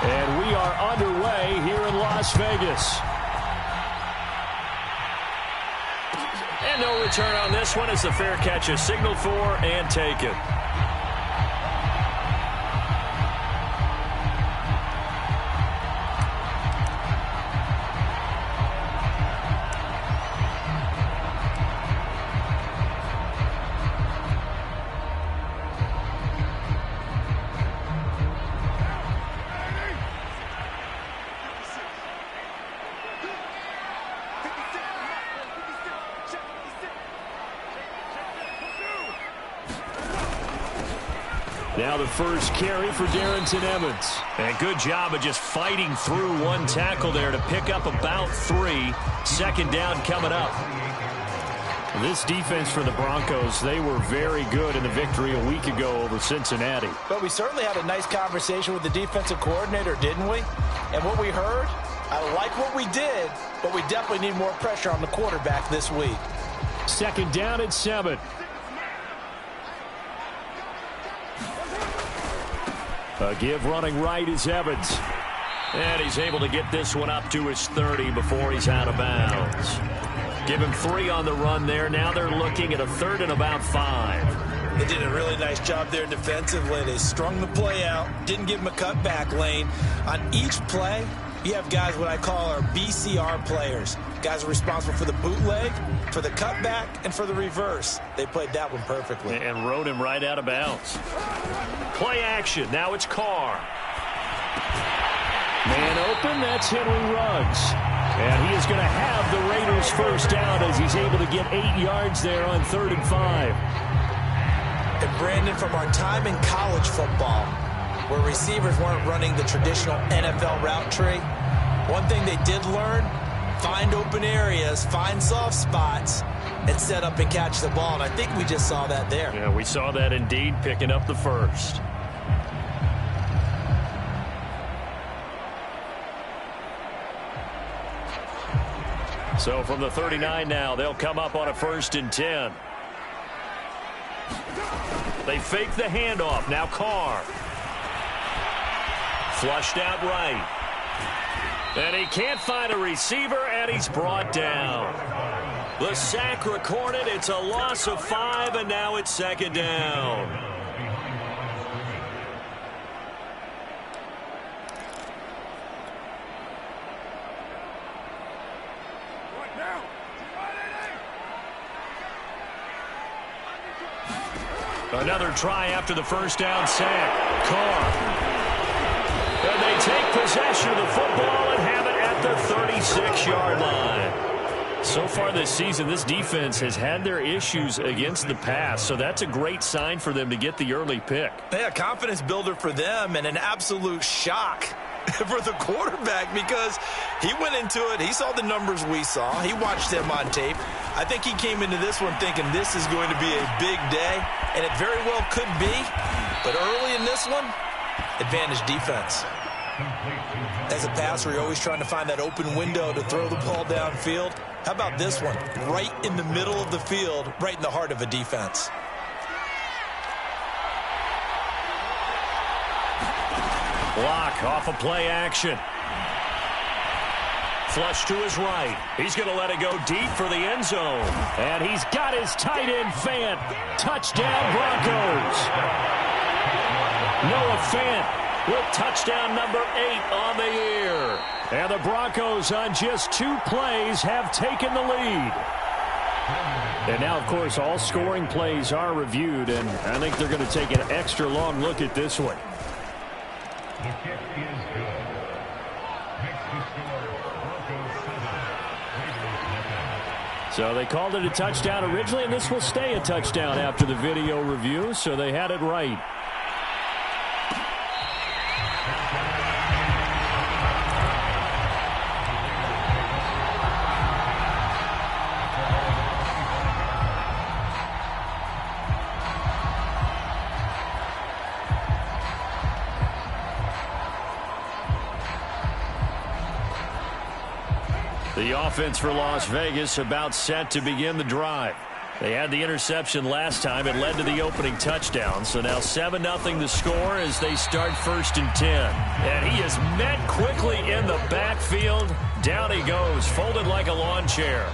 And we are underway here in Las Vegas. And no return on this one as the fair catch is signaled for and taken. Now the first carry for Darrington Evans. And good job of just fighting through one tackle there to pick up about 3. Second down coming up. This defense for the Broncos, they were very good in the victory a week ago over Cincinnati. But we certainly had a nice conversation with the defensive coordinator, didn't we? And what we heard, I like what we did, but we definitely need more pressure on the quarterback this week. Second down and 7. A give running right is Evans. And he's able to get this one up to his 30 before he's out of bounds. Give him 3 on the run there. Now they're looking at a 3rd and about 5. They did a really nice job there defensively. They strung the play out, didn't give him a cutback lane. On each play, you have guys what I call our BCR players. Guys are responsible for the bootleg, for the cutback, and for the reverse. They played that one perfectly. And rode him right out of bounds. Play action. Now it's Carr. Man open. That's Henry Ruggs. And he is going to have the Raiders first down as he's able to get 8 yards there on 3rd and 5. And Brandon, from our time in college football, where receivers weren't running the traditional NFL route tree, one thing they did learn, find open areas, find soft spots, and set up and catch the ball. And I think we just saw that there. Yeah, we saw that indeed, picking up the first. So from the 39 now, they'll come up on a 1st and 10. They fake the handoff. Now Carr. Flushed out right. And he can't find a receiver, and he's brought down. The sack recorded. It's a loss of 5, and now it's 2nd down. Another try after the first down sack. Carr. And they take possession of the football and have it at the 36-yard line. So far this season, this defense has had their issues against the pass, so that's a great sign for them to get the early pick. Yeah, confidence builder for them and an absolute shock for the quarterback because he went into it. He saw the numbers we saw. He watched them on tape. I think he came into this one thinking this is going to be a big day, and it very well could be. But early in this one, advantage defense. As a passer, you're always trying to find that open window to throw the ball downfield. How about this one? Right in the middle of the field, right in the heart of a defense. Block off of play action. Flush to his right. He's going to let it go deep for the end zone. And he's got his tight end Fant. Touchdown Broncos. Noah Fant with touchdown number 8 on the year. And the Broncos on just 2 plays have taken the lead. And now, of course, all scoring plays are reviewed, and I think they're going to take an extra long look at this one. The kick is good. Next to score, Broncos 7, Raiders 7. So they called it a touchdown originally, and this will stay a touchdown after the video review, so they had it right. The offense for Las Vegas about set to begin the drive. They had the interception last time. It led to the opening touchdown. So now 7-0 the score as they start 1st and 10. And he is met quickly in the backfield. Down he goes, folded like a lawn chair.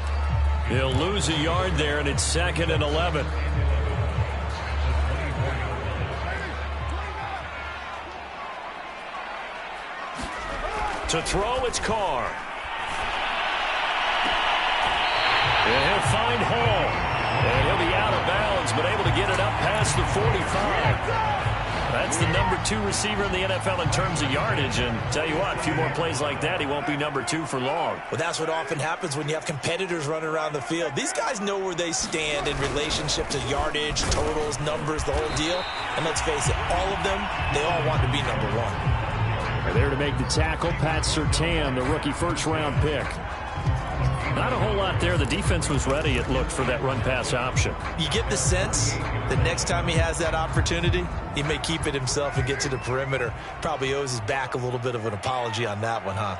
He'll lose a yard there, and it's 2nd and 11. To throw, it's Carr. And he'll find Hall. And he'll be out of bounds, but able to get it up past the 45. That's the number 2 receiver in the NFL in terms of yardage. And tell you what, a few more plays like that, he won't be number 2 for long. Well, that's what often happens when you have competitors running around the field. These guys know where they stand in relationship to yardage, totals, numbers, the whole deal. And let's face it, all of them, they all want to be number 1. There to make the tackle, Pat Surtain, the rookie first-round pick. Not a whole lot there. The defense was ready, it looked, for that run-pass option. You get the sense that next time he has that opportunity, he may keep it himself and get to the perimeter. Probably owes his back a little bit of an apology on that one, huh?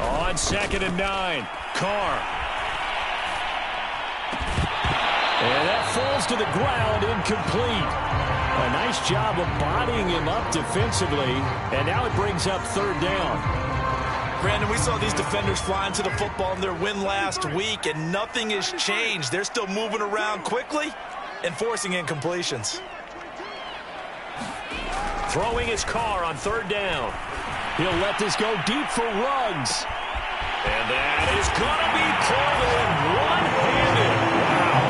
On 2nd and 9, Carr. And that falls to the ground, incomplete. A nice job of bodying him up defensively, and now it brings up 3rd down. Brandon, we saw these defenders flying to the football in their win last week, and nothing has changed. They're still moving around quickly and forcing incompletions. Throwing his Carr on 3rd down. He'll let this go deep for Ruggs. And that is going to be pulled in one-handed. Wow.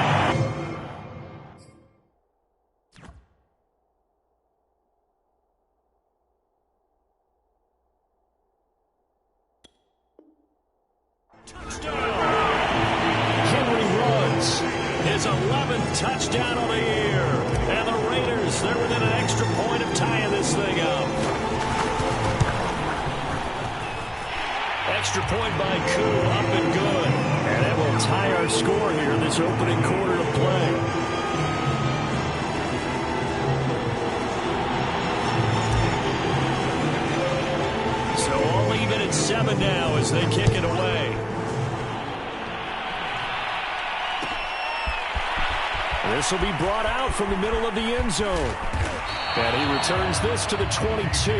His 11th touchdown of the year. And the Raiders, they're within an extra point of tying this thing up. Extra point by Koo, up and good. And that will tie our score here in this opening quarter of play. So all even at 7 now as they kick it away. This will be brought out from the middle of the end zone. And he returns this to the 22.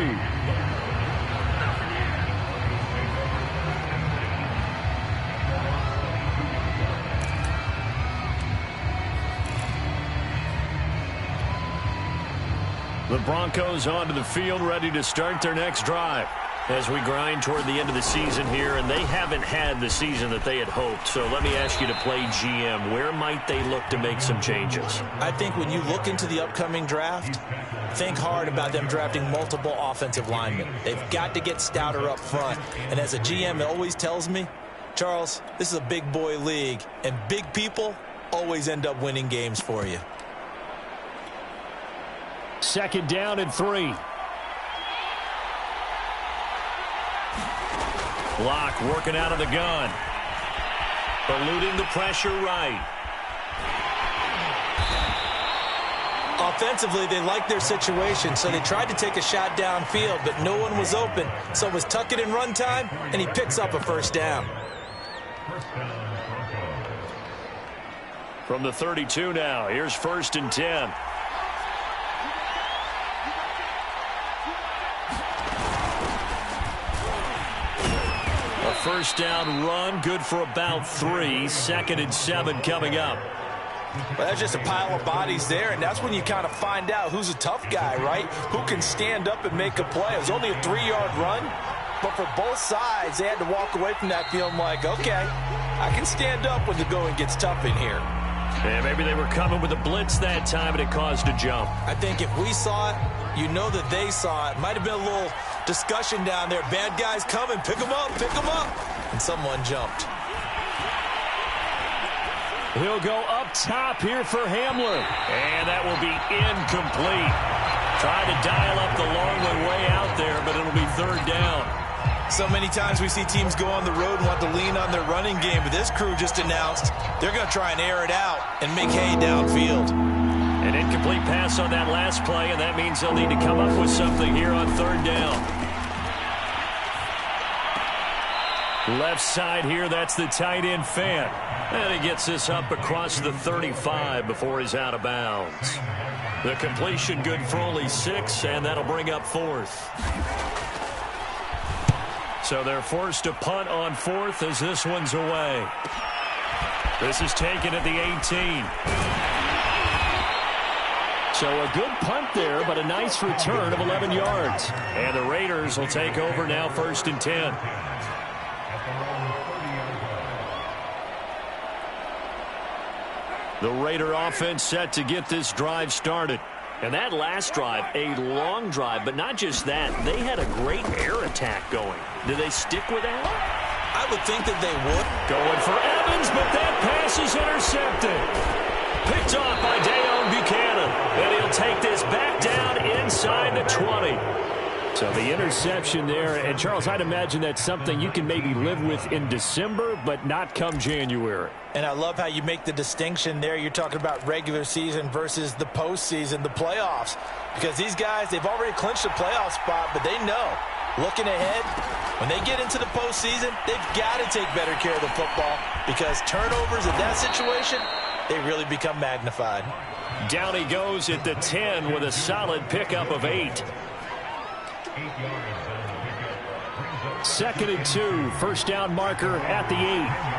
The Broncos onto the field, ready to start their next drive. As we grind toward the end of the season here, and they haven't had the season that they had hoped. So let me ask you to play GM. Where might they look to make some changes? I think when you look into the upcoming draft, think hard about them drafting multiple offensive linemen. They've got to get stouter up front. And as a GM, it always tells me, Charles, this is a big boy league, and big people always end up winning games for you. 2nd down and 3. Block working out of the gun. Eluding the pressure right. Offensively, they liked their situation, so they tried to take a shot downfield, but no one was open. So it was tuck it in run time, and he picks up a 1st down. From the 32 now, here's 1st and 10. A 1st down run, good for about 3. 2nd and 7 coming up. Well, that's just a pile of bodies there, and that's when you kind of find out who's a tough guy, right? Who can stand up and make a play. It was only a 3-yard run, but for both sides, they had to walk away from that feeling like, okay, I can stand up when the going gets tough in here. Yeah, maybe they were coming with a blitz that time, and it caused a jump. I think if we saw it, you know that they saw it. Might have been a little discussion down there. Bad guys coming, pick them up, pick them up. And someone jumped. He'll go up top here for Hamler. And that will be incomplete. Trying to dial up the long way out there, but it'll be 3rd down. So many times we see teams go on the road and want to lean on their running game, but this crew just announced they're going to try and air it out and make hay downfield. An incomplete pass on that last play, and that means they'll need to come up with something here on 3rd down. Left side here, that's the tight end Fant. And he gets this up across the 35 before he's out of bounds. The completion good for only 6, and that'll bring up 4th. So they're forced to punt on 4th as this one's away. This is taken at the 18. So a good punt there, but a nice return of 11 yards. And the Raiders will take over now, 1st and 10. The Raider offense set to get this drive started. And that last drive, a long drive, but not just that. They had a great air attack going. Do they stick with that? I would think that they would. Going for Evans, but that pass is intercepted. Picked off by Deone Bucannon. And he'll take this back down inside the 20. So the interception there, and Charles, I'd imagine that's something you can maybe live with in December, but not come January. And I love how you make the distinction there. You're talking about regular season versus the postseason, the playoffs. Because these guys, they've already clinched a playoff spot, but they know, looking ahead, when they get into the postseason, they've got to take better care of the football because turnovers in that situation, they really become magnified. Down he goes at the 10 with a solid pickup of 8. 2nd and 2, first down marker at the 8.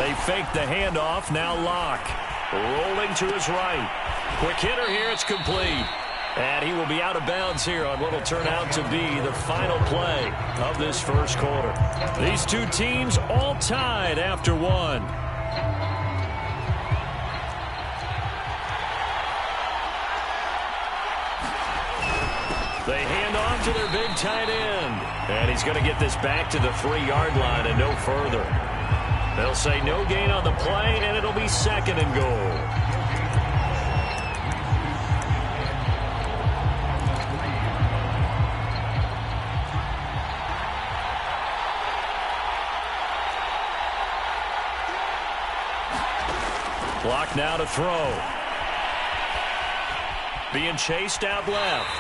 They fake the handoff, now Locke. Rolling to his right. Quick hitter here, it's complete. And he will be out of bounds here on what will turn out to be the final play of this first quarter. These two teams all tied after one. They hand off to their big tight end. And he's going to get this back to the 3-yard line and no further. They'll say no gain on the play, and it'll be 2nd and goal. Clock now to throw. Being chased out left.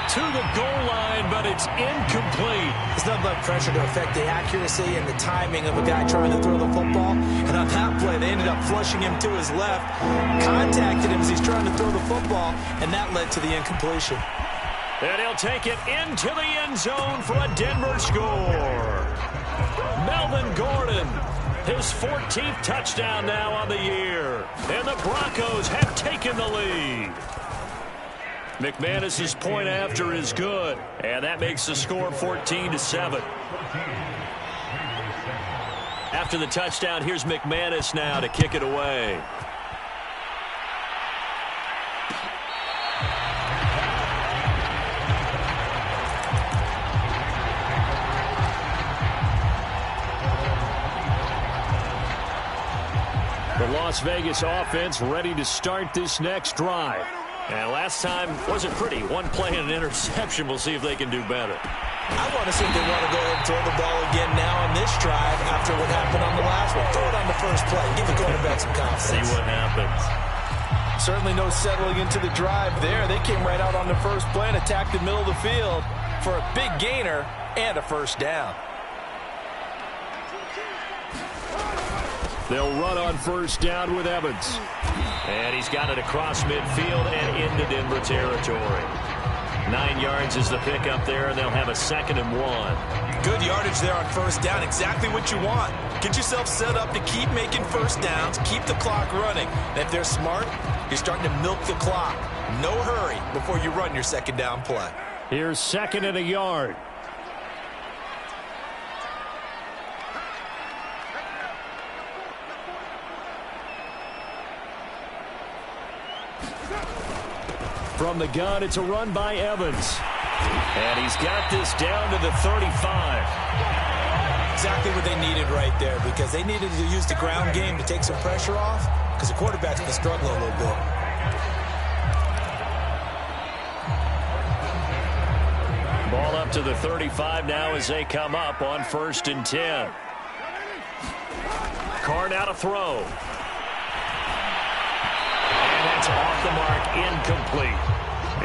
To the goal line, but it's incomplete. There's nothing but pressure to affect the accuracy and the timing of a guy trying to throw the football. And on that play, they ended up flushing him to his left, contacted him as he's trying to throw the football, and that led to the incompletion. And he'll take it into the end zone for a Denver score. Melvin Gordon, his 14th touchdown now on the year. And the Broncos have taken the lead. McManus's point after is good, and that makes the score 14-7. After the touchdown, here's McManus now to kick it away. The Las Vegas offense ready to start this next drive. And last time wasn't pretty. One play and an interception. We'll see if they can do better. I want to see if they want to go ahead and throw the ball again now on this drive after what happened on the last one. Throw it on the first play. Give the quarterback some confidence. See what happens. Certainly no settling into the drive there. They came right out on the first play and attacked the middle of the field for a big gainer and a first down. They'll run on first down with Evans. And he's got it across midfield and into Denver territory. 9 yards is the pickup there, and they'll have a 2nd and 1. Good yardage there on first down. Exactly what you want. Get yourself set up to keep making first downs, keep the clock running. And if they're smart, you're starting to milk the clock. No hurry before you run your 2nd down play. Here's 2nd and a yard. From the gun, it's a run by Evans. And he's got this down to the 35. Exactly what they needed right there, because they needed to use the ground game to take some pressure off, because the quarterback's been struggling a little bit. Ball up to the 35 now as they come up on 1st and 10. Carr now to throw. And that's off the mark, incomplete.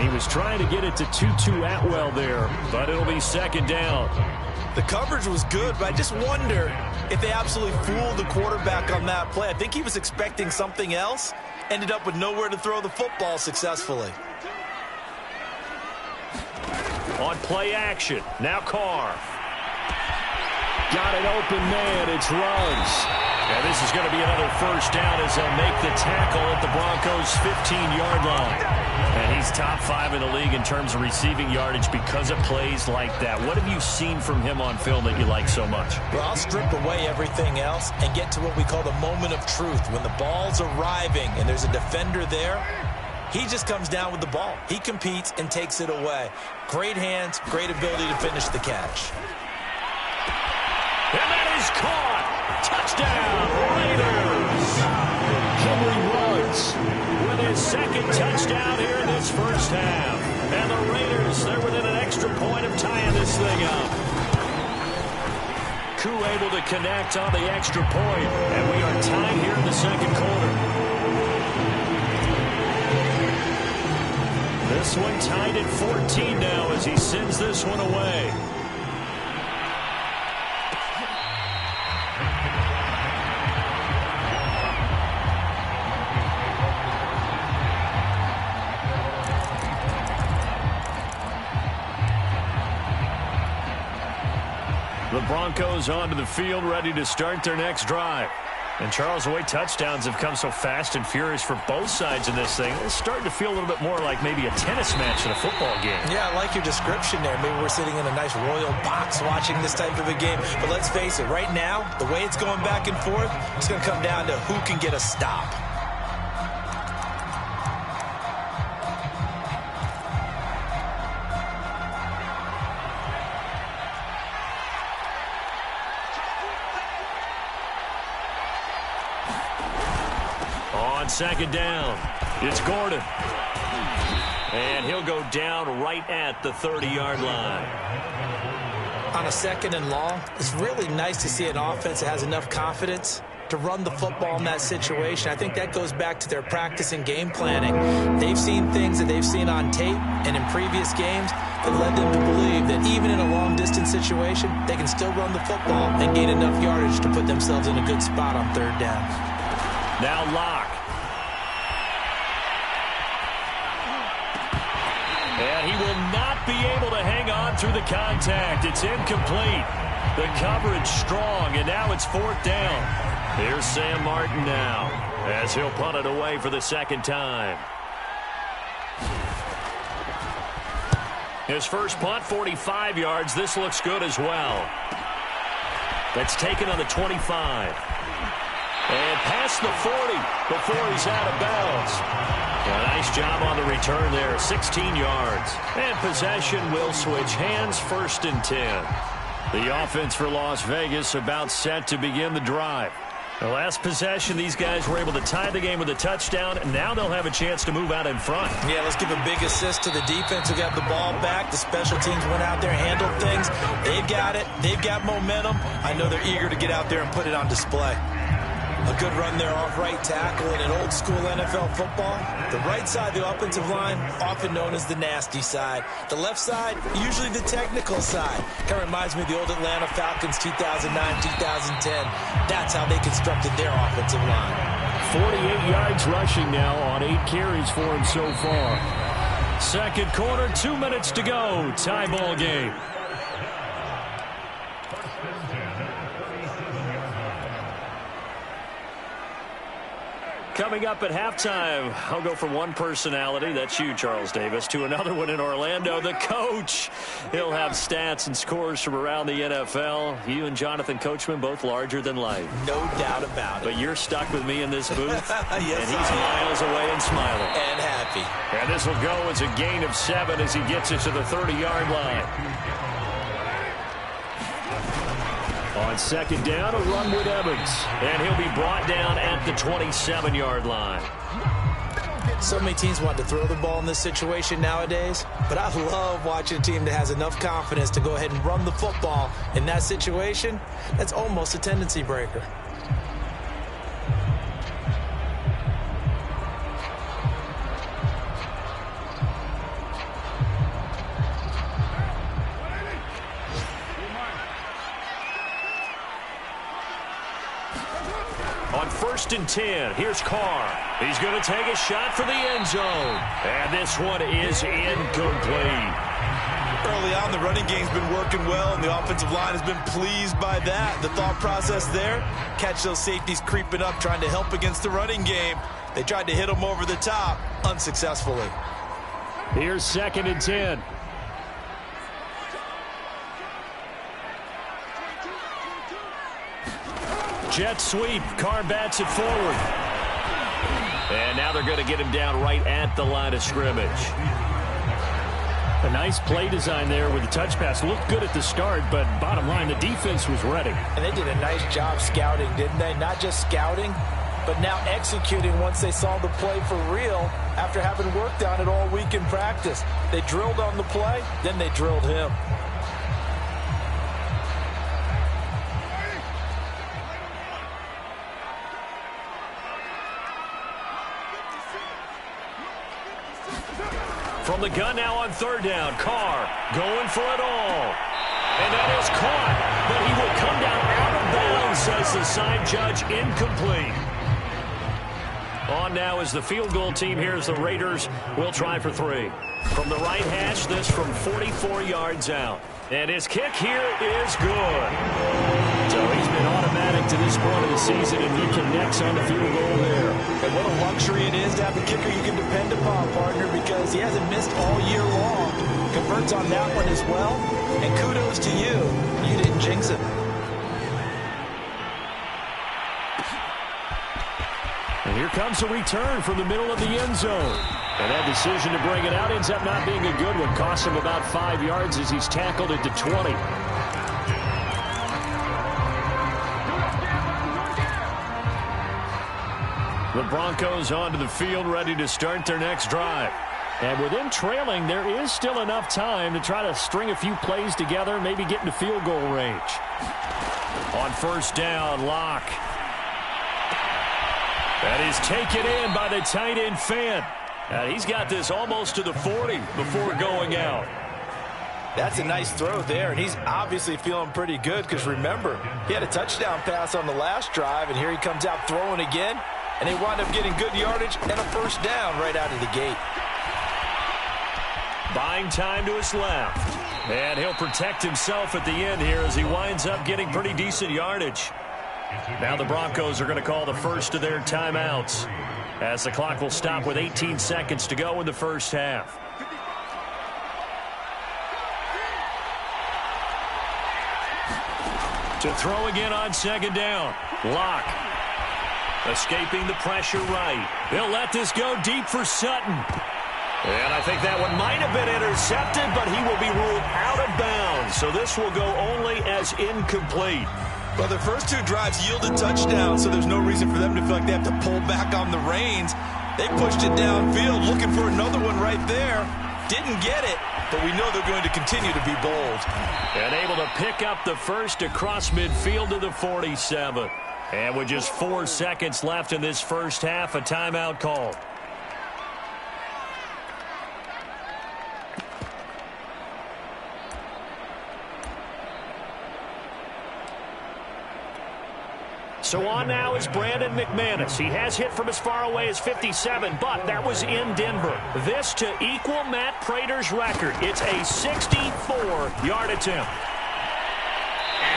He was trying to get it to Tutu Atwell there, but it'll be second down. The coverage was good, but I just wonder if they absolutely fooled the quarterback on that play. I think he was expecting something else. Ended up with nowhere to throw the football successfully. On play action, now Carr. Got an open man, it's Ruggs. And this is going to be another first down as they'll make the tackle at the Broncos' 15-yard line. And he's top 5 in the league in terms of receiving yardage because of plays like that. What have you seen from him on film that you like so much? Well, I'll strip away everything else and get to what we call the moment of truth. When the ball's arriving and there's a defender there, he just comes down with the ball. He competes and takes it away. Great hands, great ability to finish the catch. And that is caught. Touchdown, Raiders. Henry Ruggs with his second touchdown here in this first half. And the Raiders, they're within an extra point of tying this thing up. Koo able to connect on the extra point. And we are tied here in the second quarter. This one tied at 14 now as he sends this one away. The Broncos onto the field, ready to start their next drive. And Charles, the way touchdowns have come so fast and furious for both sides in this thing, it's starting to feel a little bit more like maybe a tennis match in a football game. Yeah, I like your description there. Maybe we're sitting in a nice royal box watching this type of a game. But let's face it, right now, the way it's going back and forth, it's going to come down to who can get a stop. Second down. It's Gordon. And he'll go down right at the 30-yard line. On a second and long, it's really nice to see an offense that has enough confidence to run the football in that situation. I think that goes back to their practice and game planning. They've seen things that they've seen on tape and in previous games that led them to believe that even in a long-distance situation, they can still run the football and gain enough yardage to put themselves in a good spot on third down. Now Locke. And he will not be able to hang on through the contact. It's incomplete. The coverage strong, and now it's fourth down. Here's Sam Martin now as he'll punt it away for the second time. His first punt, 45 yards. This looks good as well. That's taken on the 25. And past the 40 before he's out of bounds. A nice job on the return there, 16 yards. And possession will switch hands, first and 10. The offense for Las Vegas about set to begin the drive. The last possession, these guys were able to tie the game with a touchdown, and now they'll have a chance to move out in front. Yeah, let's give a big assist to the defense who got the ball back. The special teams went out there and handled things. They've got it. They've got momentum. I know they're eager to get out there and put it on display. A good run there off right tackle in an old-school NFL football. The right side of the offensive line, often known as the nasty side. The left side, usually the technical side. Kind of reminds me of the old Atlanta Falcons 2009, 2010. That's how they constructed their offensive line. 48 yards rushing now on 8 carries for him so far. Second quarter, 2 minutes to go. Tie ball game. Coming up at halftime, I'll go from one personality, that's you, Charles Davis, to another one in Orlando, the coach. He'll have stats and scores from around the NFL. You and Jonathan Coachman, both larger than life. No doubt about it. But you're stuck with me in this booth, yes, and he's miles away and smiling. And happy. And this will go as a gain of 7 as he gets it to the 30-yard line. On second down, a run with Evans. And he'll be brought down at the 27-yard line. So many teams want to throw the ball in this situation nowadays, but I love watching a team that has enough confidence to go ahead and run the football in that situation. That's almost a tendency breaker. 1st and 10. Here's Carr. He's going to take a shot for the end zone. And this one is incomplete. Early on, the running game's been working well, and the offensive line has been pleased by that. The thought process there, catch those safeties creeping up, trying to help against the running game. They tried to hit them over the top, unsuccessfully. Here's 2nd and 10. Jet sweep. Carr bats it forward. And now they're going to get him down right at the line of scrimmage. A nice play design there with the touch pass. Looked good at the start, but bottom line, the defense was ready. And they did a nice job scouting, didn't they? Not just scouting, but now executing once they saw the play for real after having worked on it all week in practice. They drilled on the play, then they drilled him. From the gun now on 3rd down. Carr going for it all. And that is caught. But he will come down out of bounds, says the side judge. Incomplete. On now is the field goal team. Here's the Raiders. Will try for 3. From the right hash, this from 44 yards out. And his kick here is good. So he's been automatic to this point of the season, and he connects on the field goal there. And what a luxury it is to have a kicker you can depend upon, partner, because he hasn't missed all year long. Converts on that one as well. And kudos to you. You didn't jinx it. And here comes a return from the middle of the end zone. And that decision to bring it out ends up not being a good one. Costs him about 5 yards as he's tackled it to 20. The Broncos onto the field, ready to start their next drive. And with them trailing, there is still enough time to try to string a few plays together, maybe get into field goal range. On 1st down, Locke. That is taken in by the tight end Fant. He's got this almost to the 40 before going out. That's a nice throw there, and he's obviously feeling pretty good because, remember, he had a touchdown pass on the last drive, and here he comes out throwing again, and they wind up getting good yardage and a 1st down right out of the gate. Buying time to his left. And he'll protect himself at the end here as he winds up getting pretty decent yardage. Now the Broncos are going to call the first of their timeouts as the clock will stop with 18 seconds to go in the 1st half. To throw again on 2nd down. Locke. Escaping the pressure right. They'll let this go deep for Sutton. And I think that one might have been intercepted, but he will be ruled out of bounds. So this will go only as incomplete. Well, their first 2 drives yielded touchdowns, so there's no reason for them to feel like they have to pull back on the reins. They pushed it downfield, looking for another one right there. Didn't get it, but we know they're going to continue to be bold. And able to pick up the first across midfield to the 47. And with just 4 seconds left in this 1st half, a timeout called. So on now is Brandon McManus. He has hit from as far away as 57, but that was in Denver. This to equal Matt Prater's record. It's a 64-yard attempt.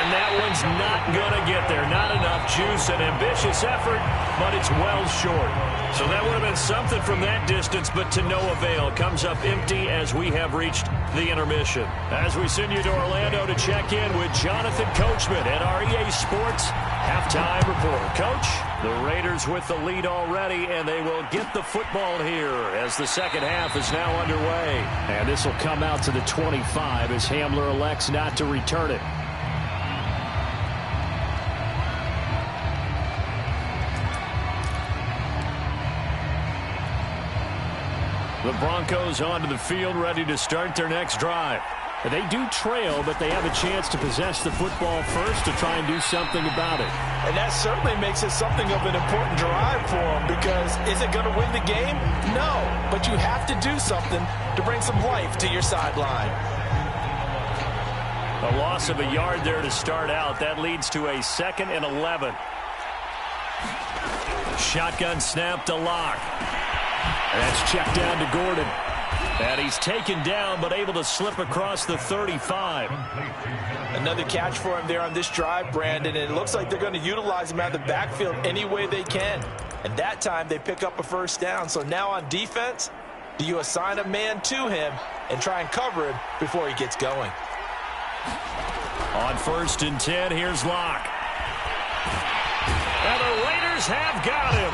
And that one's not going to get there. Not enough juice, an ambitious effort, but it's well short. So that would have been something from that distance, but to no avail. Comes up empty as we have reached the intermission. As we send you to Orlando to check in with Jonathan Coachman at our EA Sports Halftime Report. Coach, the Raiders with the lead already, and they will get the football here as the 2nd half is now underway. And this will come out to the 25 as Hamler elects not to return it. The Broncos onto the field, ready to start their next drive. They do trail, but they have a chance to possess the football first to try and do something about it. And that certainly makes it something of an important drive for them, because is it going to win the game? No, but you have to do something to bring some life to your sideline. A loss of a yard there to start out. That leads to a 2nd and 11. Shotgun snap to Locke. That's checked down to Gordon. And he's taken down, but able to slip across the 35. Another catch for him there on this drive, Brandon, and it looks like they're going to utilize him out of the backfield any way they can. And that time they pick up a first down. So now on defense, do you assign a man to him and try and cover him before he gets going? On 1st and 10, here's Locke. And the Raiders have got him.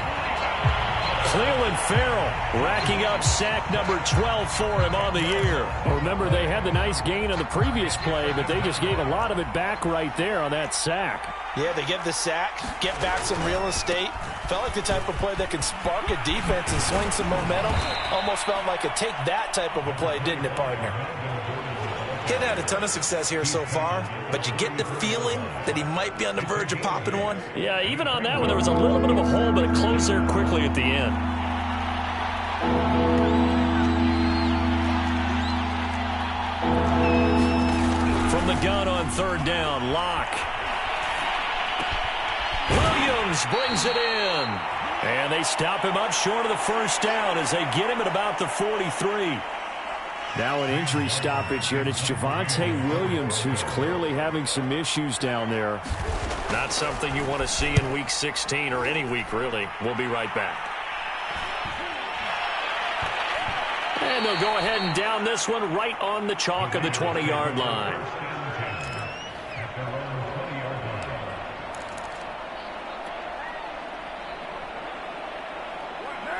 Cleveland Farrell racking up sack number 12 for him on the year. Well, remember, they had the nice gain on the previous play, but they just gave a lot of it back right there on that sack. Yeah, they get the sack, get back some real estate. Felt like the type of play that can spark a defense and swing some momentum. Almost felt like a take that type of a play, didn't it, partner? Kid had a ton of success here so far, but you get the feeling that he might be on the verge of popping one. Yeah, even on that one, there was a little bit of a hole, but it closed there quickly at the end. From the gun on 3rd down, Locke. Williams brings it in. And they stop him up short of the first down as they get him at about the 43. Now an injury stoppage here, and it's Javonte Williams who's clearly having some issues down there. Not something you want to see in Week 16 or any week, really. We'll be right back. And they'll go ahead and down this one right on the chalk of the 20-yard line.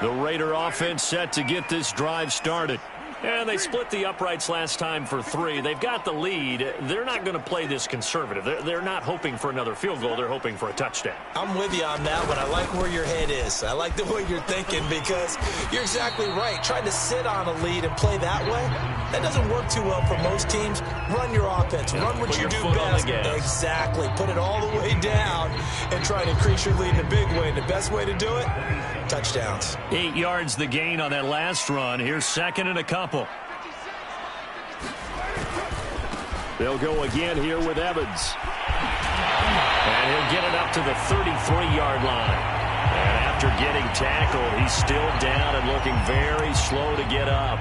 The Raider offense set to get this drive started. And they split the uprights last time for 3. They've got the lead. They're not going to play this conservative. They're not hoping for another field goal. They're hoping for a touchdown. I'm with you on that one. I like where your head is. I like the way you're thinking because you're exactly right. Trying to sit on a lead and play that way, that doesn't work too well for most teams. Run your offense. Run what you do best. Exactly. Put it all the way down and try to increase your lead in a big way. And the best way to do it, touchdowns. 8 yards the gain on that last run. Here's 2nd and a couple. They'll go again here with Evans. And he'll get it up to the 33-yard line. And after getting tackled, he's still down and looking very slow to get up.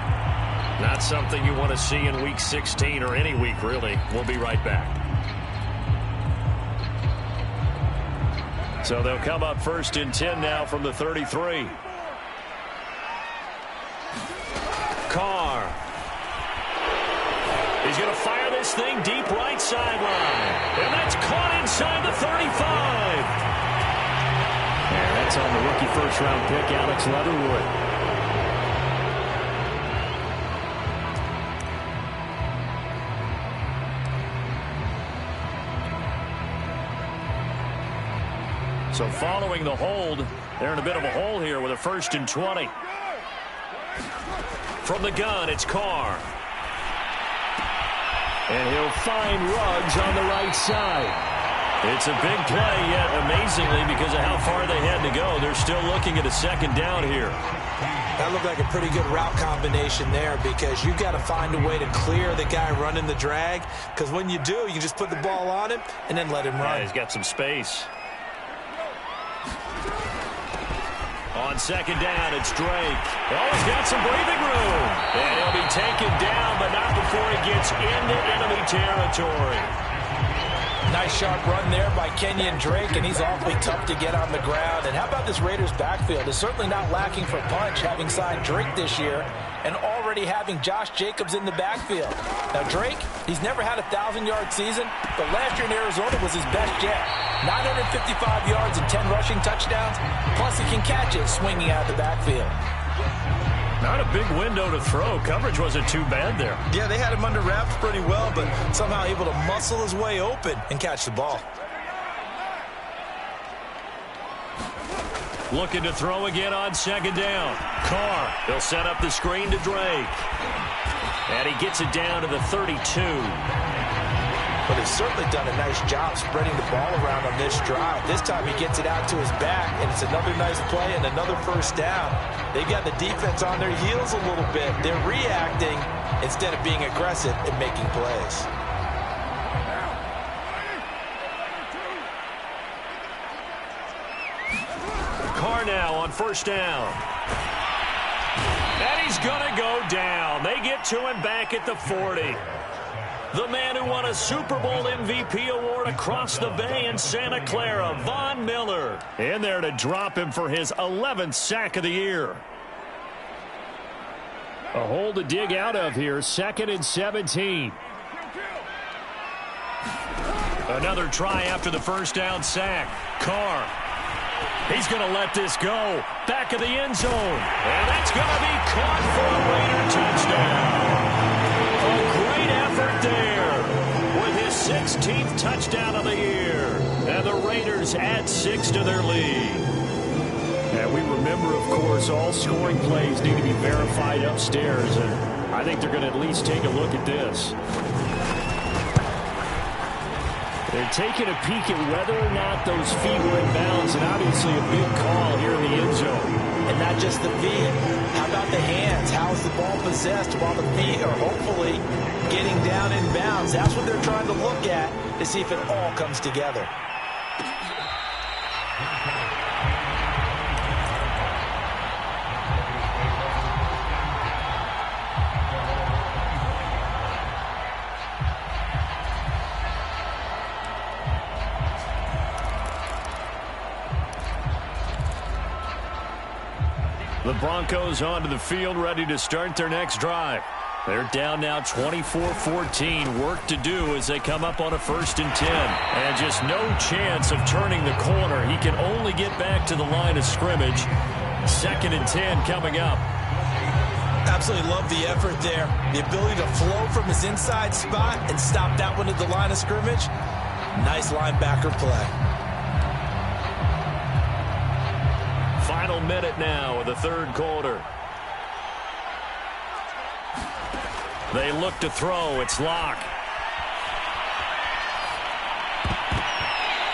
Not something you want to see in Week 16 or any week, really. We'll be right back. So they'll come up 1st and 10 now from the 33. Carr. He's going to fire this thing deep right sideline. And that's caught inside the 35. And that's on the rookie first-round pick, Alex Leatherwood. So following the hold, they're in a bit of a hole here with a 1st and 20. From the gun, it's Carr. And he'll find Ruggs on the right side. It's a big play, yet amazingly, because of how far they had to go, they're still looking at a 2nd down here. That looked like a pretty good route combination there because you've got to find a way to clear the guy running the drag, because when you do, you just put the ball on him and then let him run. Yeah, he's got some space. On 2nd down, it's Drake. Oh, he's got some breathing room. And he'll be taken down, but not before he gets into enemy territory. Nice sharp run there by Kenyon Drake, and he's awfully tough to get on the ground. And how about this Raiders backfield? It's certainly not lacking for punch, having signed Drake this year and already having Josh Jacobs in the backfield. Now, Drake, he's never had a 1,000-yard season, but last year in Arizona was his best yet. 955 yards and 10 rushing touchdowns, plus he can catch it swinging out of the backfield. Not a big window to throw. Coverage wasn't too bad there. Yeah, they had him under wraps pretty well, but somehow able to muscle his way open and catch the ball. Looking to throw again on 2nd down. Carr, they'll set up the screen to Drake. And he gets it down to the 32. But he's certainly done a nice job spreading the ball around on this drive. This time he gets it out to his back, and it's another nice play and another first down. They've got the defense on their heels a little bit. They're reacting instead of being aggressive and making plays. Carr now on first down. And he's going to go down. They get to him back at the 40. The man who won a Super Bowl MVP award across the bay in Santa Clara, Von Miller. In there to drop him for his 11th sack of the year. A hole to dig out of here, 2nd and 17. Another try after the first down sack. Carr. He's going to let this go. Back of the end zone. And that's going to be caught for a Raider touchdown. A great effort there with his 16th touchdown of the year. And the Raiders add 6 to their lead. And we remember, of course, all scoring plays need to be verified upstairs. And I think they're going to at least take a look at this. They're taking a peek at whether or not those feet were in bounds, and obviously a big call here in the end zone. And not just the feet. How about the hands? How is the ball possessed while the feet are hopefully getting down in bounds? That's what they're trying to look at to see if it all comes together. The Broncos onto the field, ready to start their next drive. They're down now 24-14. Work to do as they come up on a 1st and 10. And just no chance of turning the corner. He can only get back to the line of scrimmage. 2nd and 10 coming up. Absolutely love the effort there. The ability to flow from his inside spot and stop that one at the line of scrimmage. Nice linebacker play. Final minute now of the 3rd quarter. They look to throw. It's Locke.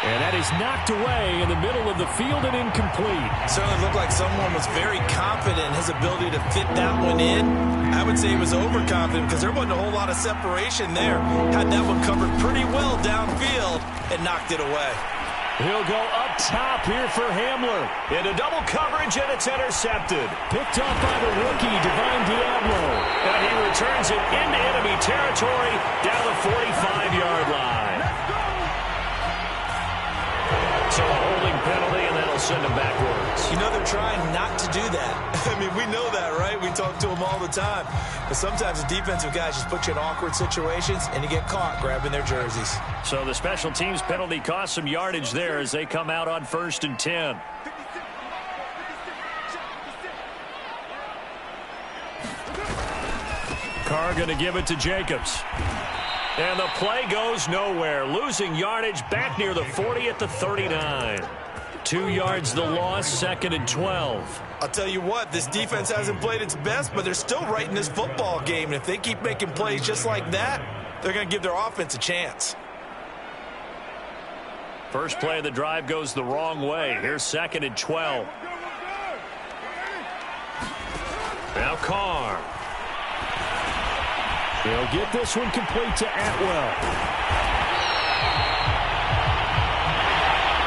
And that is knocked away in the middle of the field and incomplete. Certainly looked like someone was very confident in his ability to fit that one in. I would say he was overconfident because there wasn't a whole lot of separation there. Had that one covered pretty well downfield and knocked it away. He'll go up top here for Hamler. Into double coverage, and it's intercepted. Picked up by the rookie, Divine Diablo. And he returns it into enemy territory down the 45-yard line. So a holding penalty, and that'll send him backwards. You know they're trying not to do that. I mean, we know that, right? We talk to them all the time. But sometimes the defensive guys just put you in awkward situations, and you get caught grabbing their jerseys. So the special teams penalty cost some yardage there as they come out on 1st and 10. Carr going to give it to Jacobs. And the play goes nowhere. Losing yardage back near the 40 at the 39. 2 yards the loss, 2nd and 12. I'll tell you what, this defense hasn't played its best, but they're still right in this football game. And if they keep making plays just like that, they're going to give their offense a chance. First play of the drive goes the wrong way. Here's 2nd and 12. Now Carr. He'll get this one complete to Atwell.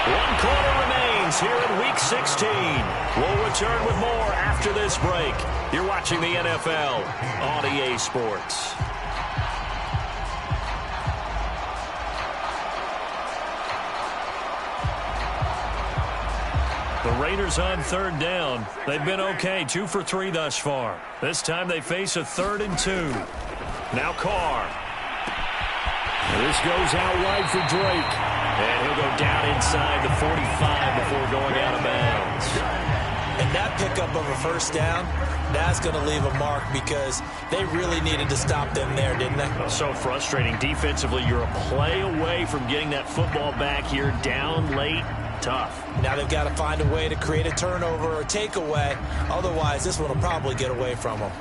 1 quarter remains here in Week 16. We'll return with more after this break. You're watching the NFL on EA Sports. The Raiders on 3rd down. They've been okay, 2 for 3 thus far. This time they face a 3rd and 2. Now Carr. This goes out wide for Drake. And he'll go down inside the 45 before going out of bounds. And that pickup of a 1st down, that's going to leave a mark because they really needed to stop them there, didn't they? So frustrating. Defensively, you're a play away from getting that football back here down late. Tough. Now they've got to find a way to create a turnover or a takeaway. Otherwise, this one will probably get away from them.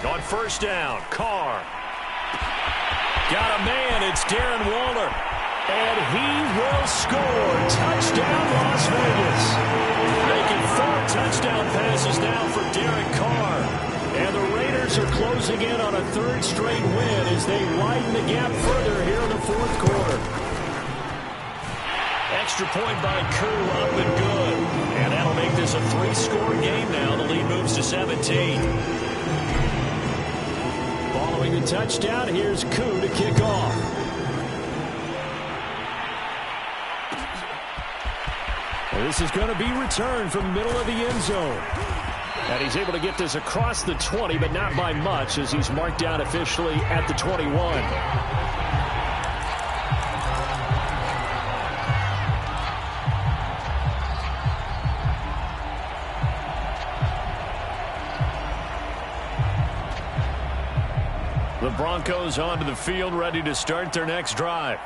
On 1st down, Carr. Got a man, it's Darren Waller. And he will score. Touchdown, Las Vegas. Making 4 touchdown passes now for Derek Carr. And the Raiders are closing in on a 3rd straight win as they widen the gap further here in the 4th quarter. Extra point by Koo, up and good. And that'll make this a 3-score game now. The lead moves to 17. Following the touchdown, here's Koo to kick off. This is going to be returned from the middle of the end zone. And he's able to get this across the 20, but not by much, as he's marked down officially at the 21. The Broncos onto the field, ready to start their next drive.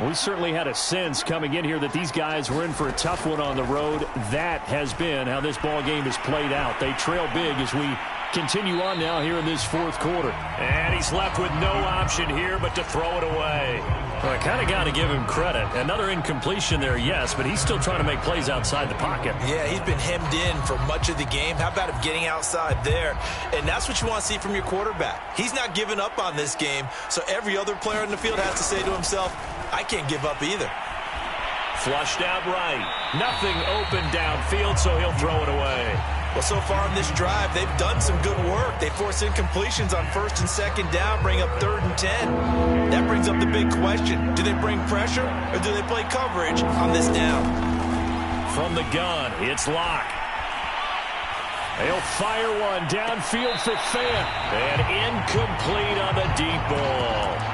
We certainly had a sense coming in here that these guys were in for a tough one on the road. That has been how this ball game has played out. They trail big as we continue on now here in this 4th quarter. And he's left with no option here but to throw it away. Well, I kind of got to give him credit. Another incompletion there, yes, but he's still trying to make plays outside the pocket. Yeah, he's been hemmed in for much of the game. How about him getting outside there? And that's what you want to see from your quarterback. He's not giving up on this game, so every other player in the field has to say to himself, I can't give up either. Flushed out right. Nothing open downfield, so he'll throw it away. Well, so far in this drive, they've done some good work. They force incompletions on 1st and 2nd down, bring up 3rd and 10. That brings up the big question. Do they bring pressure or do they play coverage on this down? From the gun, it's Locke. They'll fire one downfield for Fant. And incomplete on the deep ball.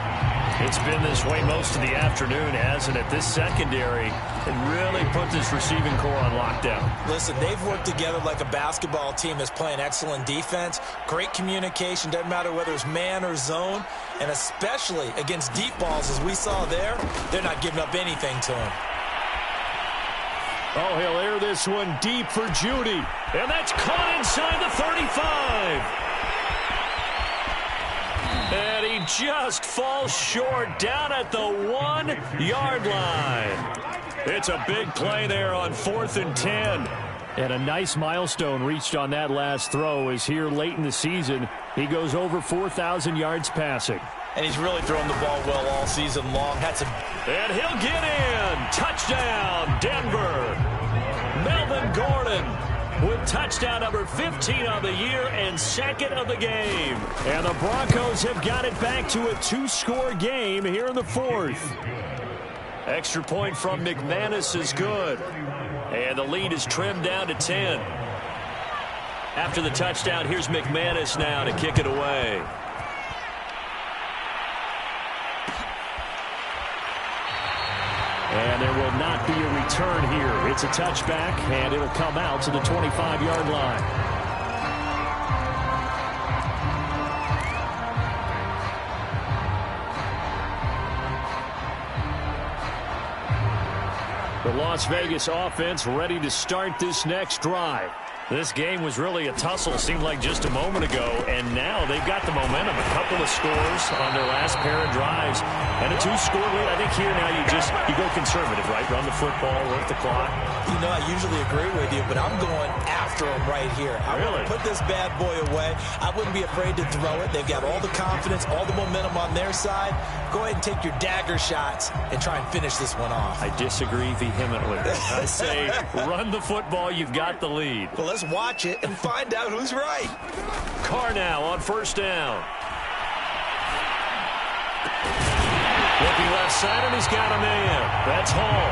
It's been this way most of the afternoon, hasn't it? This secondary can really put this receiving core on lockdown. Listen, they've worked together like a basketball team that's playing excellent defense. Great communication, doesn't matter whether it's man or zone. And especially against deep balls, as we saw there, they're not giving up anything to him. Oh, he'll air this one deep for Judy. And that's caught inside the 35. And he just falls short down at the 1-yard line. It's a big play there on 4th and 10. And a nice milestone reached on that last throw as here late in the season, he goes over 4,000 yards passing. And he's really thrown the ball well all season long. And he'll get in. Touchdown, Denver. Melvin Gordon with touchdown number 15 on the year and 2nd of the game. And the Broncos have got it back to a 2-score game here in the 4th. Extra point from McManus is good. And the lead is trimmed down to 10. After the touchdown, here's McManus now to kick it away. And there will not be a return here. It's a touchback, and it'll come out to the 25-yard line. The Las Vegas offense ready to start this next drive. This game was really a tussle, seemed like just a moment ago, and now they've got the momentum. A couple of scores on their last pair of drives, and a 2-score lead. I think here now you go conservative, right? Run the football, work the clock. You know, I usually agree with you, but I'm going after them right here. I want to put this bad boy away. I wouldn't be afraid to throw it. They've got all the confidence, all the momentum on their side. Go ahead and take your dagger shots and try and finish this one off. I disagree vehemently. I say run the football. You've got the lead. Well, let's watch it and find out who's right. Carr now on 1st down. Looking left side, and he's got a man. That's Hall.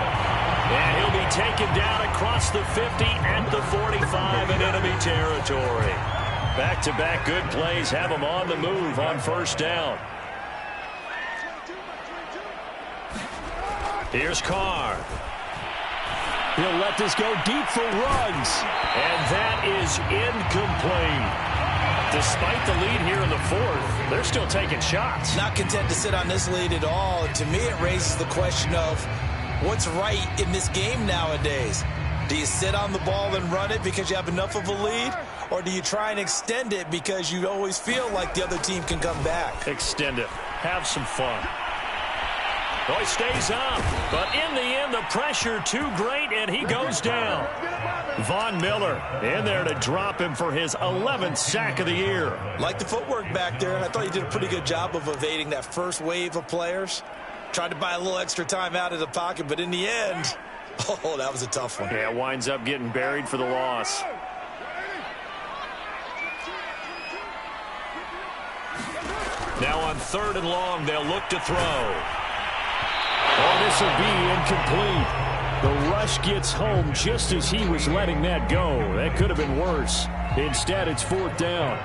And he'll be taken down across the 50 at the 45 in enemy territory. Back-to-back good plays have him on the move on 1st down. Here's Carr. He'll let this go deep for Ruggs. And that is incomplete. Despite the lead here in the 4th, they're still taking shots. Not content to sit on this lead at all. And to me, it raises the question of what's right in this game nowadays. Do you sit on the ball and run it because you have enough of a lead? Or do you try and extend it because you always feel like the other team can come back? Extend it. Have some fun. Oh, he stays up. But in the end, the pressure too great, and he goes down. Von Miller in there to drop him for his 11th sack of the year. Like the footwork back there, I thought he did a pretty good job of evading that first wave of players. Tried to buy a little extra time out of the pocket, but in the end, oh, that was a tough one. Yeah, winds up getting buried for the loss. Now on 3rd and long, they'll look to throw. Oh, this will be incomplete. The rush gets home just as he was letting that go. That could have been worse. Instead, it's 4th down.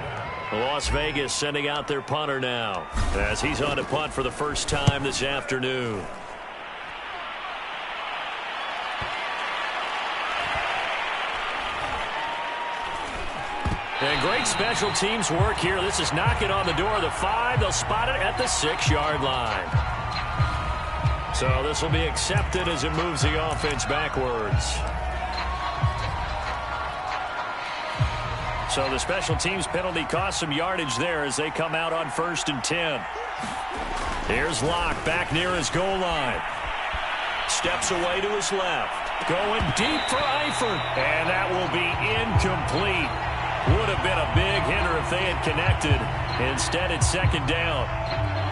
Las Vegas sending out their punter now as he's on to punt for the first time this afternoon. And great special teams work here. This is knocking on the door of the 5. They'll spot it at the 6-yard line. So this will be accepted as it moves the offense backwards. So the special teams penalty cost some yardage there as they come out on 1st and 10. Here's Locke back near his goal line. Steps away to his left. Going deep for Eifert. And that will be incomplete. Would have been a big hitter if they had connected. Instead, it's 2nd down.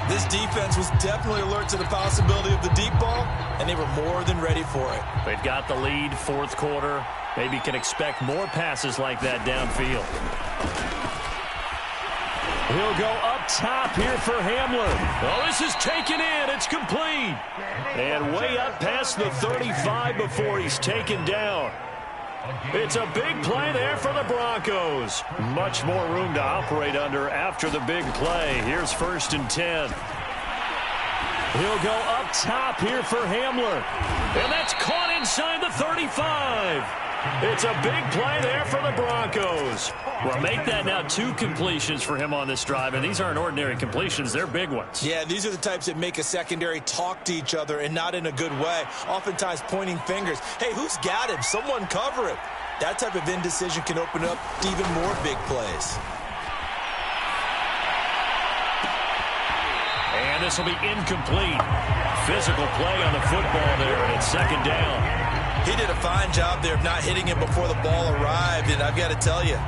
This defense was definitely alert to the possibility of the deep ball, and they were more than ready for it. They've got the lead, 4th quarter. Maybe can expect more passes like that downfield. He'll go up top here for Hamler. Oh, this is taken in. It's complete. And way up past the 35 before he's taken down. It's a big play there for the Broncos. Much more room to operate under after the big play. Here's 1st and 10. He'll go up top here for Hamler. And that's caught inside the 35. It's a big play there for the Broncos. Well, make that now 2 completions for him on this drive, and these aren't ordinary completions. They're big ones. Yeah, these are the types that make a secondary talk to each other and not in a good way. Oftentimes pointing fingers. Hey, who's got him? Someone cover him. That type of indecision can open up to even more big plays. And this will be incomplete. Physical play on the football there, and it's 2nd down. He did a fine job there of not hitting it before the ball arrived, and I've got to tell you,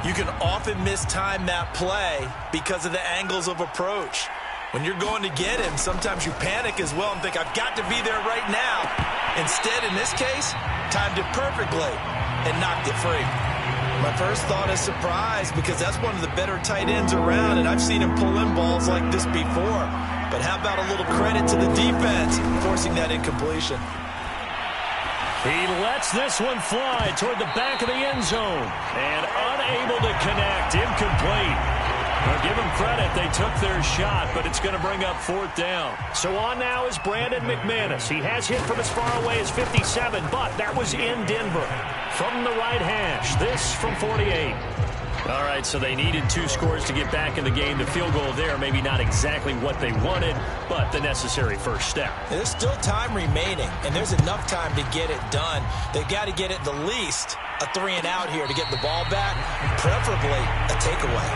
you can often mistime that play because of the angles of approach. When you're going to get him, sometimes you panic as well and think, I've got to be there right now. Instead, in this case, timed it perfectly and knocked it free. My first thought is surprise because that's one of the better tight ends around, and I've seen him pull in balls like this before. But how about a little credit to the defense forcing that incompletion? He lets this one fly toward the back of the end zone. And unable to connect. Incomplete. Well, give them credit. They took their shot, but it's going to bring up 4th down. So on now is Brandon McManus. He has hit from as far away as 57, but that was in Denver. From the right hash. This from 48. All right, so they needed 2 scores to get back in the game. The field goal there, maybe not exactly what they wanted, but the necessary first step. There's still time remaining, and there's enough time to get it done. They've got to get at the least a 3-and-out here to get the ball back, preferably a takeaway.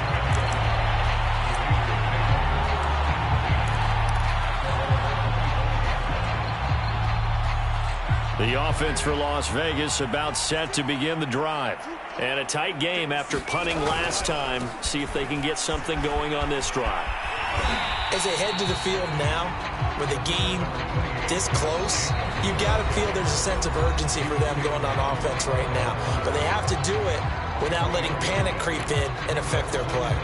The offense for Las Vegas about set to begin the drive. And a tight game after punting last time. See if they can get something going on this drive. As they head to the field now, with the game this close, you've got to feel there's a sense of urgency for them going on offense right now. But they have to do it without letting panic creep in and affect their play.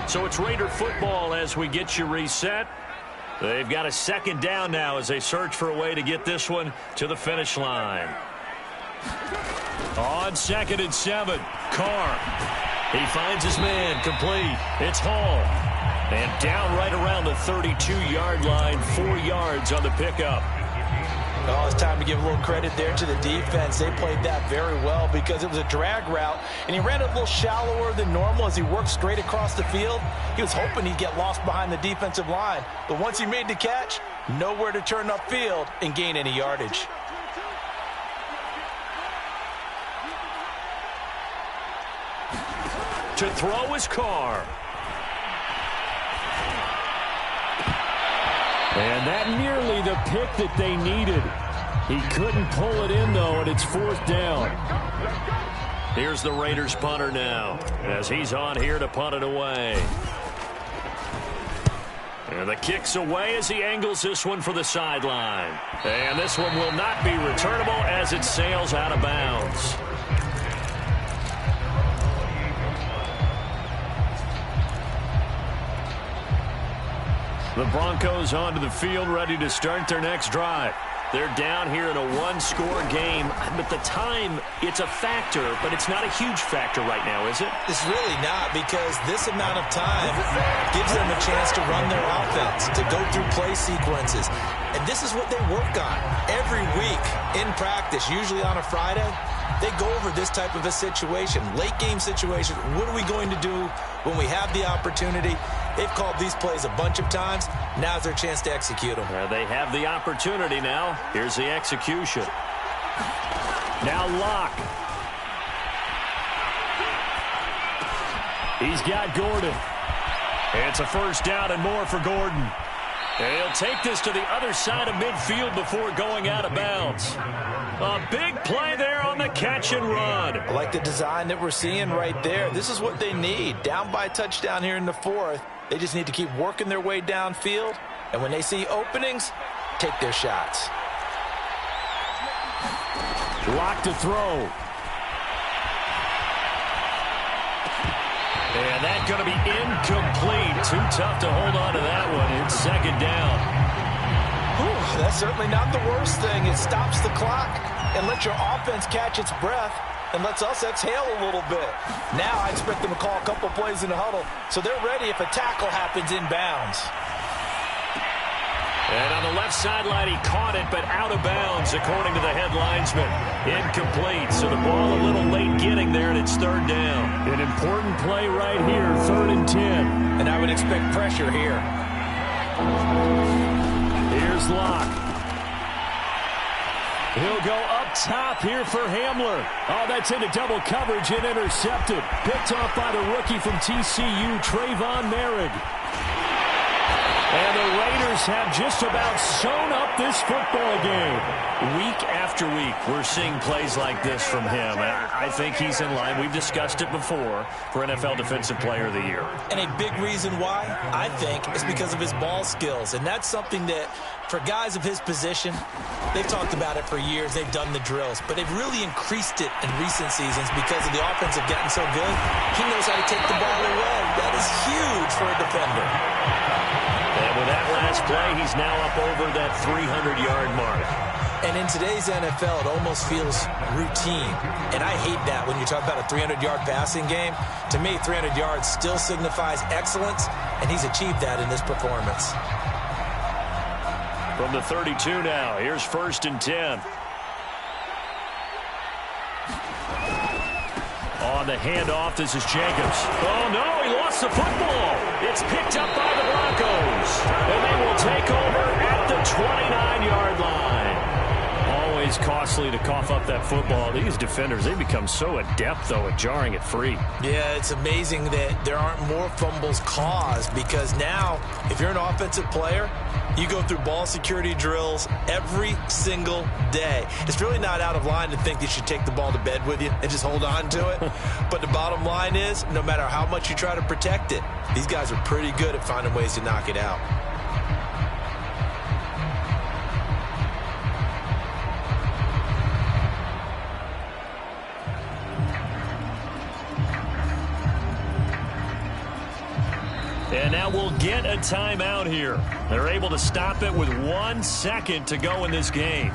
So it's Raider football as we get you reset. They've got a 2nd down now as they search for a way to get this one to the finish line. On 2nd and 7, Carr. He finds his man, complete. It's Hall. And down right around the 32-yard line, 4 yards on the pickup. Oh, it's time to give a little credit there to the defense. They played that very well because it was a drag route, and he ran it a little shallower than normal as he worked straight across the field. He was hoping he'd get lost behind the defensive line, but once he made the catch, nowhere to turn upfield and gain any yardage. To throw is Carr. And that nearly the pick that they needed. He couldn't pull it in, though, and it's 4th down. Here's the Raiders punter now, as he's on here to punt it away. And the kick's away as he angles this one for the sideline. And this one will not be returnable as it sails out of bounds. The Broncos onto the field, ready to start their next drive. They're down here in a one-score game, but the time, it's a factor, but it's not a huge factor right now, is it? It's really not, because this amount of time gives them a chance to run their offense, to go through play sequences. And this is what they work on every week in practice, usually on a Friday. They go over this type of a situation, late game situation. What are we going to do when we have the opportunity? They've called these plays a bunch of times. Now's their chance to execute them. They have the opportunity now. Here's the execution. Now Locke. He's got Gordon. It's a first down and more for Gordon. He'll take this to the other side of midfield before going out of bounds. A big play there on the catch and run. I like the design that we're seeing right there. This is what they need. Down by a touchdown here in the 4th. They just need to keep working their way downfield. And when they see openings, take their shots. Lock to throw. And that's going to be incomplete. Too tough to hold on to that one. It's 2nd down. Whew, that's certainly not the worst thing. It stops the clock and lets your offense catch its breath and lets us exhale a little bit. Now I expect them to call a couple plays in the huddle so they're ready if a tackle happens inbounds. And on the left sideline, he caught it, but out of bounds, according to the head linesman. Incomplete, so the ball a little late getting there, and it's 3rd down. An important play right here, 3rd and 10. And I would expect pressure here. Here's Locke. He'll go up top here for Hamler. Oh, that's into double coverage and intercepted. Picked off by the rookie from TCU, Trayvon Merrick. And the Raiders have just about sewn up this football game. Week after week, we're seeing plays like this from him. I think he's in line. We've discussed it before for NFL Defensive Player of the Year. And a big reason why, I think, is because of his ball skills. And that's something that, for guys of his position, they've talked about it for years. They've done the drills. But they've really increased it in recent seasons because of the offensive getting so good. He knows how to take the ball away. That is huge for a defender. And with that last play, he's now up over that 300-yard mark. And in today's NFL, it almost feels routine. And I hate that when you talk about a 300-yard passing game. To me, 300 yards still signifies excellence, and he's achieved that in this performance. From the 32 now, here's 1st and 10. On the handoff, this is Jacobs. Oh, no, he lost the football. It's picked up by the Broncos. And they will take over at the 29-yard line. Always costly to cough up that football. These defenders, they become so adept, though, at jarring it free. Yeah, it's amazing that there aren't more fumbles caused because now, if you're an offensive player, you go through ball security drills every single day. It's really not out of line to think you should take the ball to bed with you and just hold on to it. But the bottom line is, no matter how much you try to protect it, these guys are pretty good at finding ways to knock it out. And now we'll get a timeout here. They're able to stop it with 1 second to go in this game.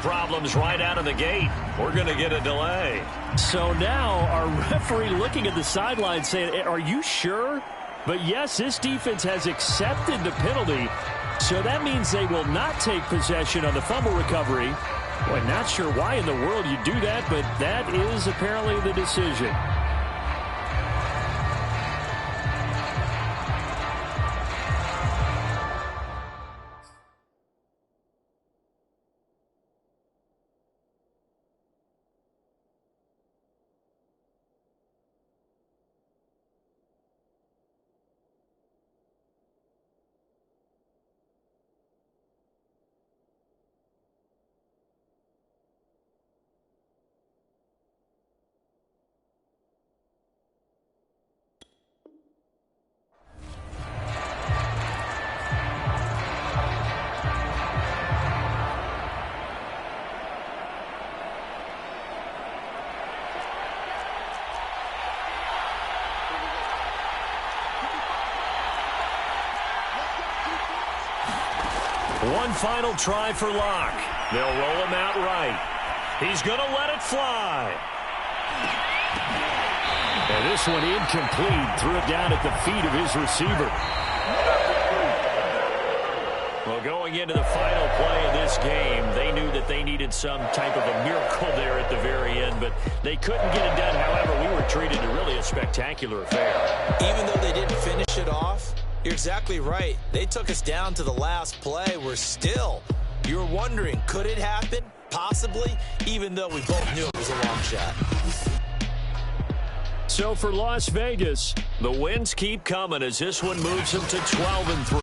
problems right out of the gate. We're going to get a delay. So now our referee looking at the sideline saying, are you sure? But yes, this defense has accepted the penalty. So that means they will not take possession on the fumble recovery. Boy, not sure why in the world you do that, but that is apparently the decision. One final try for Locke. They'll roll him out right. He's going to let it fly. And this one incomplete. Threw it down at the feet of his receiver. Well, going into the final play of this game, they knew that they needed some type of a miracle there at the very end, but they couldn't get it done. However, we were treated to really a spectacular affair. Even though they didn't finish it off, you're exactly right. They took us down to the last play. We're still, you were wondering, could it happen? Possibly, even though we both knew it was a long shot. So for Las Vegas, the wins keep coming as this one moves them to 12-3.